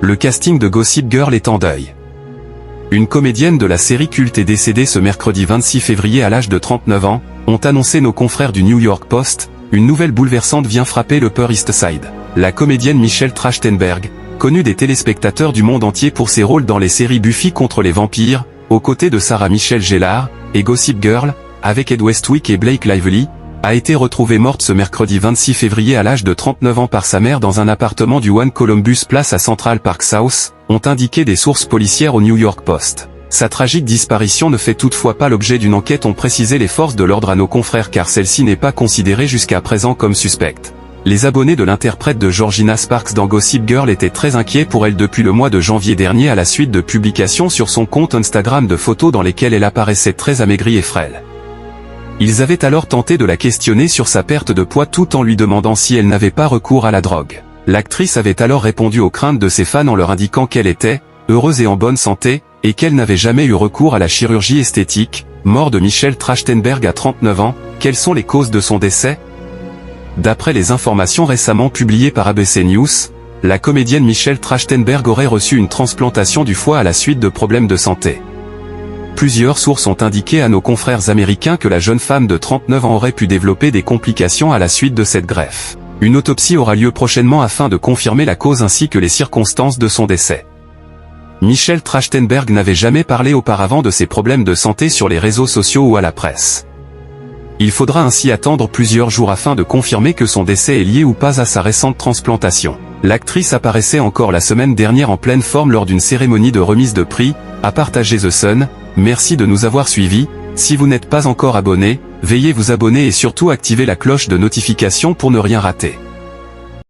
Le casting de Gossip Girl est en deuil. Une comédienne de la série culte est décédée ce mercredi 26 février à l'âge de 39 ans, ont annoncé nos confrères du New York Post. Une nouvelle bouleversante vient frapper le Upper East Side. La comédienne Michelle Trachtenberg, connue des téléspectateurs du monde entier pour ses rôles dans les séries Buffy contre les vampires, aux côtés de Sarah Michelle Gellar, et Gossip Girl, avec Ed Westwick et Blake Lively, a été retrouvée morte ce mercredi 26 février à l'âge de 39 ans par sa mère dans un appartement du One Columbus Place à Central Park South, ont indiqué des sources policières au New York Post. Sa tragique disparition ne fait toutefois pas l'objet d'une enquête, ont précisé les forces de l'ordre à nos confrères, car celle-ci n'est pas considérée jusqu'à présent comme suspecte. Les abonnés de l'interprète de Georgina Sparks dans Gossip Girl étaient très inquiets pour elle depuis le mois de janvier dernier à la suite de publications sur son compte Instagram de photos dans lesquelles elle apparaissait très amaigrie et frêle. Ils avaient alors tenté de la questionner sur sa perte de poids tout en lui demandant si elle n'avait pas recours à la drogue. L'actrice avait alors répondu aux craintes de ses fans en leur indiquant qu'elle était heureuse et en bonne santé, et qu'elle n'avait jamais eu recours à la chirurgie esthétique. Mort de Michelle Trachtenberg à 39 ans, quelles sont les causes de son décès? D'après les informations récemment publiées par ABC News, la comédienne Michelle Trachtenberg aurait reçu une transplantation du foie à la suite de problèmes de santé. Plusieurs sources ont indiqué à nos confrères américains que la jeune femme de 39 ans aurait pu développer des complications à la suite de cette greffe. Une autopsie aura lieu prochainement afin de confirmer la cause ainsi que les circonstances de son décès. Michelle Trachtenberg n'avait jamais parlé auparavant de ses problèmes de santé sur les réseaux sociaux ou à la presse. Il faudra ainsi attendre plusieurs jours afin de confirmer que son décès est lié ou pas à sa récente transplantation. L'actrice apparaissait encore la semaine dernière en pleine forme lors d'une cérémonie de remise de prix, a partagé The Sun. Merci de nous avoir suivis. Si vous n'êtes pas encore abonné, veuillez vous abonner et surtout activer la cloche de notification pour ne rien rater.